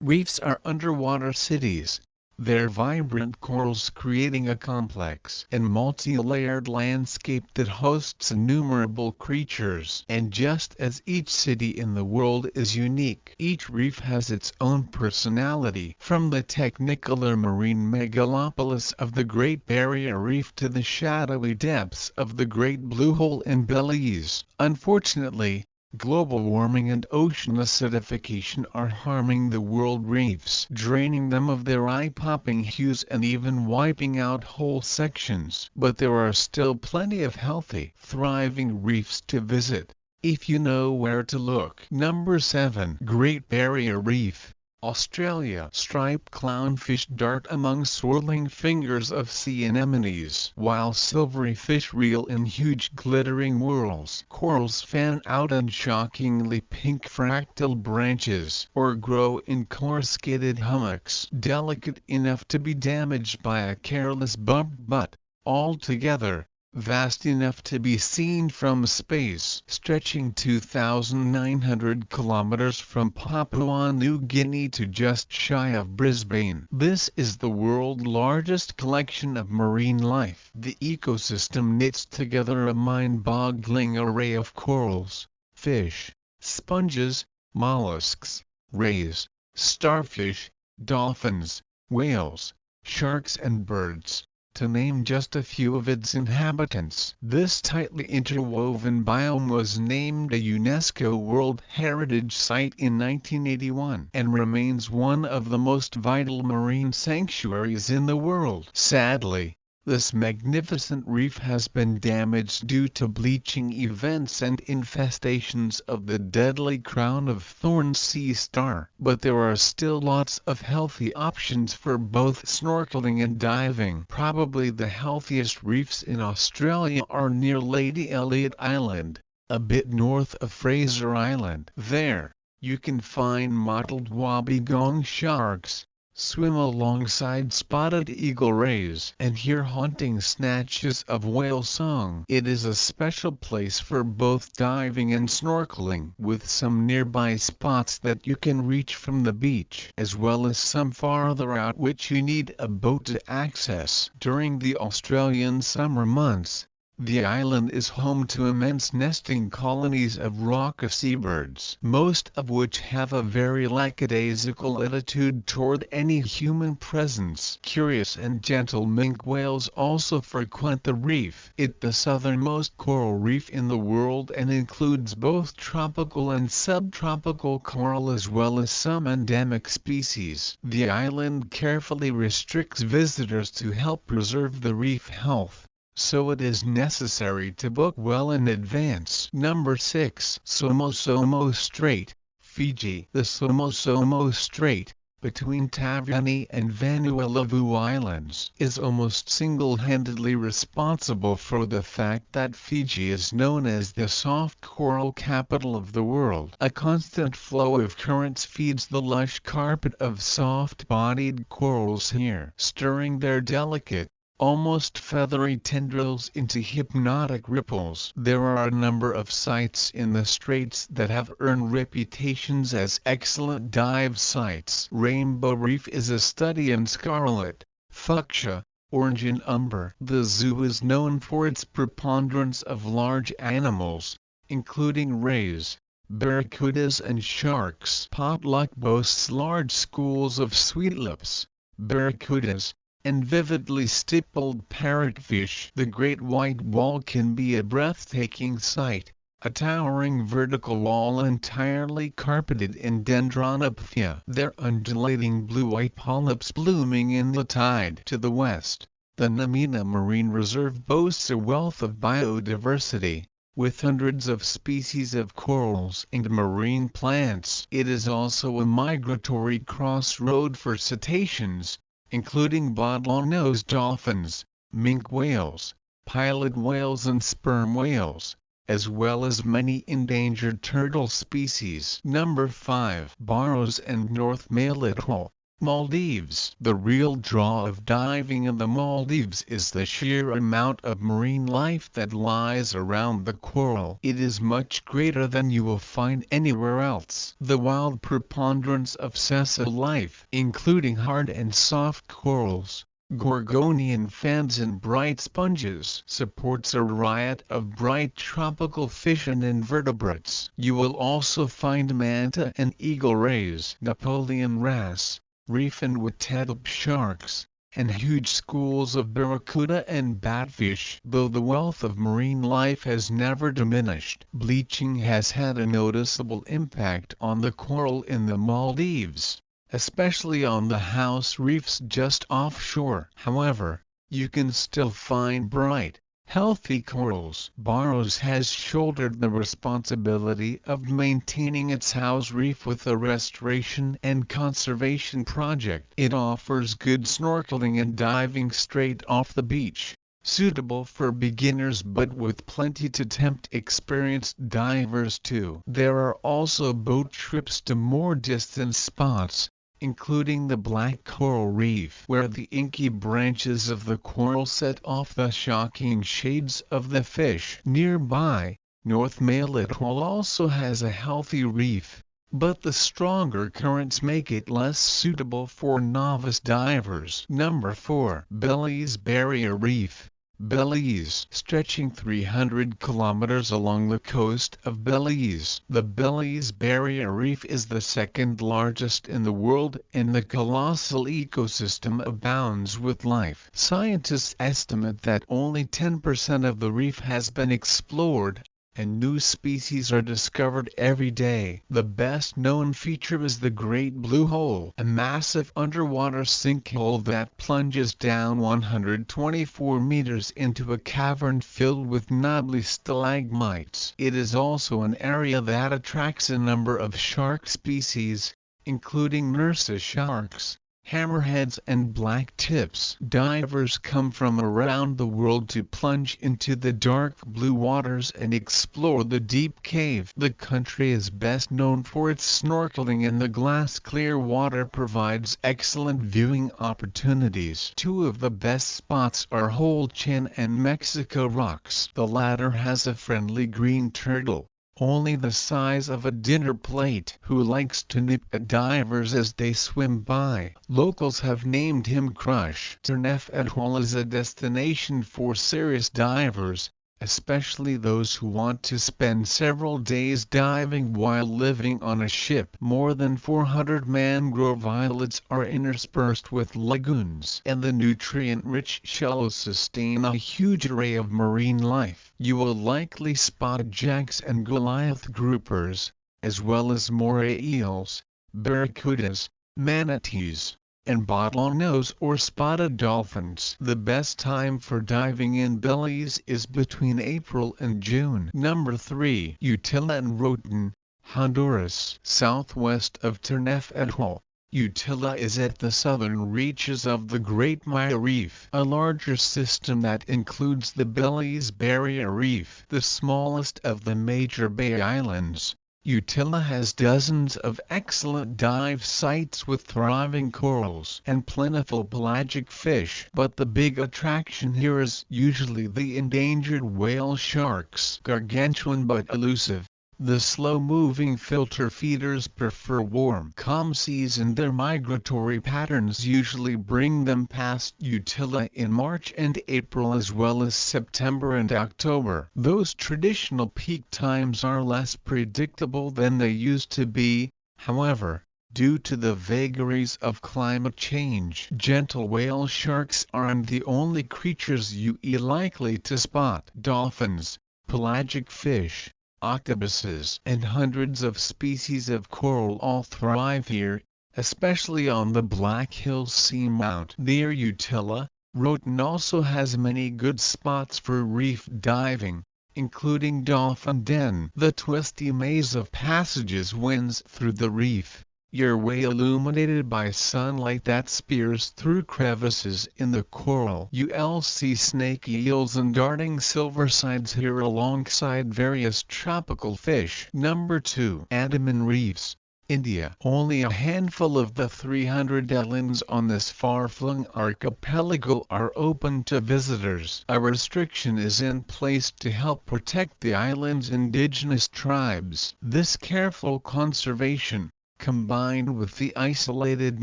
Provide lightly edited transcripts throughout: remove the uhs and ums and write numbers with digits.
Reefs are underwater cities, their vibrant corals creating a complex and multi-layered landscape that hosts innumerable creatures. And just as each city in the world is unique, each reef has its own personality. From the technicolor marine megalopolis of the Great Barrier Reef to the shadowy depths of the Great Blue Hole in Belize. Unfortunately, global warming and ocean acidification are harming the world reefs, draining them of their eye-popping hues and even wiping out whole sections. But there are still plenty of healthy, thriving reefs to visit, if you know where to look. Number 7. Great Barrier Reef, Australia. Striped clownfish dart among swirling fingers of sea anemones, while silvery fish reel in huge glittering whirls. Corals fan out on shockingly pink fractal branches, or grow in coruscated hummocks, delicate enough to be damaged by a careless bump, but, altogether, vast enough to be seen from space, stretching 2,900 kilometers from Papua New Guinea to just shy of Brisbane. This is the world's largest collection of marine life. The ecosystem knits together a mind-boggling array of corals, fish, sponges, mollusks, rays, starfish, dolphins, whales, sharks and birds, to name just a few of its inhabitants. This tightly interwoven biome was named a UNESCO World Heritage Site in 1981 and remains one of the most vital marine sanctuaries in the world. Sadly, this magnificent reef has been damaged due to bleaching events and infestations of the deadly crown of thorns sea star. But there are still lots of healthy options for both snorkeling and diving. Probably the healthiest reefs in Australia are near Lady Elliot Island, a bit north of Fraser Island. There, you can find mottled wobbegong sharks, swim alongside spotted eagle rays, and hear haunting snatches of whale song. It is a special place for both diving and snorkeling, with some nearby spots that you can reach from the beach, as well as some farther out which you need a boat to access. During the Australian summer months, the island is home to immense nesting colonies of raucous seabirds, most of which have a very lackadaisical attitude toward any human presence. Curious and gentle minke whales also frequent the reef. It's the southernmost coral reef in the world and includes both tropical and subtropical coral as well as some endemic species. The island carefully restricts visitors to help preserve the reef health, so it is necessary to book well in advance. Number 6. Somosomo Strait, Fiji. The Somosomo Strait, between Taveuni and Vanuatu Islands, is almost single-handedly responsible for the fact that Fiji is known as the soft coral capital of the world. A constant flow of currents feeds the lush carpet of soft-bodied corals here, stirring their delicate, almost feathery tendrils into hypnotic ripples. There are a number of sites in the straits that have earned reputations as excellent dive sites. Rainbow Reef is a study in scarlet, fuchsia, orange and umber. The zoo is known for its preponderance of large animals, including rays, barracudas and sharks. Potluck boasts large schools of sweetlips, barracudas, and vividly stippled parrotfish. The Great White Wall can be a breathtaking sight, a towering vertical wall entirely carpeted in Dendronopithia, their undulating blue-white polyps blooming in the tide. To the west, the Namina Marine Reserve boasts a wealth of biodiversity, with hundreds of species of corals and marine plants. It is also a migratory crossroad for cetaceans, including bottlenose dolphins, minke whales, pilot whales and sperm whales, as well as many endangered turtle species. Number 5. Barrows and North Mallet Atoll. Maldives. The real draw of diving in the Maldives is the sheer amount of marine life that lies around the coral. It is much greater than you will find anywhere else. The wild preponderance of sessile life, including hard and soft corals, gorgonian fans and bright sponges, supports a riot of bright tropical fish and invertebrates. You will also find manta and eagle rays, Napoleon wrasse, reef and wattled sharks, and huge schools of barracuda and batfish. Though the wealth of marine life has never diminished, bleaching has had a noticeable impact on the coral in the Maldives, especially on the house reefs just offshore. However, you can still find bright, healthy corals. Barrows has shouldered the responsibility of maintaining its house reef with a restoration and conservation project. It offers good snorkeling and diving straight off the beach, suitable for beginners but with plenty to tempt experienced divers too. There are also boat trips to more distant spots, including the Black Coral Reef, where the inky branches of the coral set off the shocking shades of the fish. Nearby, North Male Atoll also has a healthy reef, but the stronger currents make it less suitable for novice divers. Number 4. Belize Barrier Reef. Belize, stretching 300 kilometers along the coast of Belize. The Belize Barrier Reef is the second largest in the world, and the colossal ecosystem abounds with life. Scientists estimate that only 10% of the reef has been explored, and new species are discovered every day. The best known feature is the Great Blue Hole, a massive underwater sinkhole that plunges down 124 meters into a cavern filled with knobbly stalagmites. It is also an area that attracts a number of shark species, including nurse sharks, hammerheads and black tips. Divers come from around the world to plunge into the dark blue waters and explore the deep cave. The country is best known for its snorkeling, and the glass-clear water provides excellent viewing opportunities. Two of the best spots are Hole Chin and Mexico Rocks. The latter has a friendly green turtle, only the size of a dinner plate, who likes to nip at divers as they swim by. Locals have named him Crush. Ternef Atoll is a destination for serious divers, especially those who want to spend several days diving while living on a ship. More than 400 mangrove islets are interspersed with lagoons, and the nutrient-rich shallows sustain a huge array of marine life. You will likely spot jacks and Goliath groupers, as well as moray eels, barracudas, manatees, and bottlenose or spotted dolphins. The best time for diving in Belize is between April and June. Number 3. Utila and Roatan, Honduras. Southwest of Ternef Atoll, Utila is at the southern reaches of the Great Maya Reef, a larger system that includes the Belize Barrier Reef, the smallest of the major Bay Islands. Utila has dozens of excellent dive sites with thriving corals and plentiful pelagic fish, but the big attraction here is usually the endangered whale sharks. Gargantuan but elusive, the slow-moving filter feeders prefer warm, calm seas, and their migratory patterns usually bring them past Utila in March and April as well as September and October. Those traditional peak times are less predictable than they used to be, however, due to the vagaries of climate change. Gentle whale sharks aren't the only creatures you are likely to spot. Dolphins, pelagic fish, octopuses, and hundreds of species of coral all thrive here, especially on the Black Hills Seamount. Near Utila, Roatan also has many good spots for reef diving, including Dolphin Den. The twisty maze of passages winds through the reef, your way illuminated by sunlight that spears through crevices in the coral. You'll see snake eels and darting silversides here alongside various tropical fish. Number 2. Andaman Reefs. India. Only a handful of the 300 islands on this far-flung archipelago are open to visitors. A restriction is in place to help protect the island's indigenous tribes. This careful conservation, combined with the isolated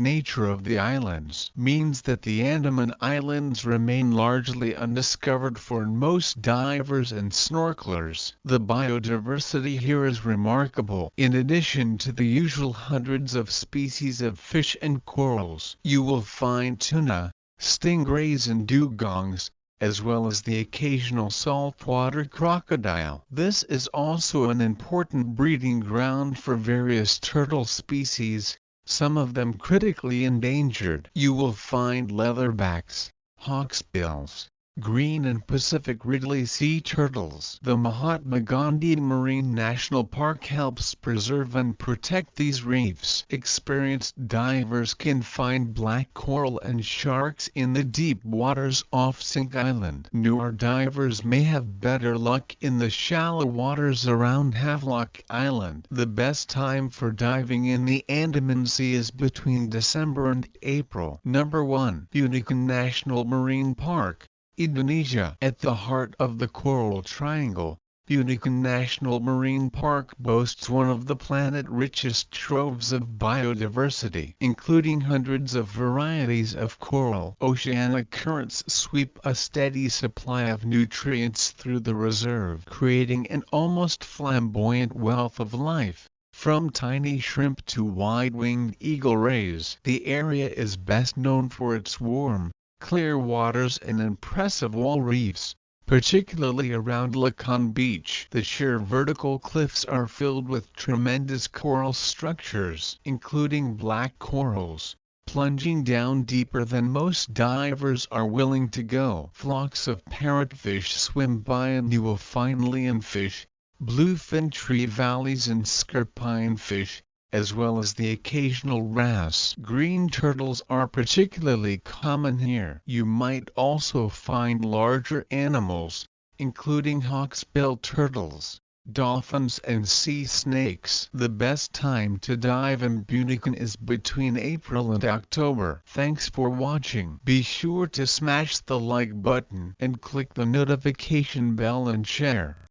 nature of the islands, means that the Andaman Islands remain largely undiscovered for most divers and snorkelers. The biodiversity here is remarkable. In addition to the usual hundreds of species of fish and corals, you will find tuna, stingrays and dugongs, as well as the occasional saltwater crocodile. This is also an important breeding ground for various turtle species, some of them critically endangered. You will find leatherbacks, hawksbills, green and Pacific Ridley sea turtles. The Mahatma Gandhi Marine National Park helps preserve and protect these reefs. Experienced divers can find black coral and sharks in the deep waters off Sink Island. Newer divers may have better luck in the shallow waters around Havelock Island. The best time for diving in the Andaman Sea is between December and April. Number 1. Unikan National Marine Park, Indonesia. At the heart of the Coral Triangle, Unikan National Marine Park boasts one of the planet's richest troves of biodiversity, including hundreds of varieties of coral. Oceanic currents sweep a steady supply of nutrients through the reserve, creating an almost flamboyant wealth of life. From tiny shrimp to wide-winged eagle rays, the area is best known for its warm, clear waters and impressive wall reefs, particularly around Lakan Beach. The sheer vertical cliffs are filled with tremendous coral structures, including black corals, plunging down deeper than most divers are willing to go. Flocks of parrotfish swim by and you will find lionfish, bluefin tree valleys and scarpine fish, as well as the occasional wrasse. Green turtles are particularly common here. You might also find larger animals, including hawksbill turtles, dolphins and sea snakes. The best time to dive in Unikan is between April and October. Thanks for watching. Be sure to smash the like button and click the notification bell and share.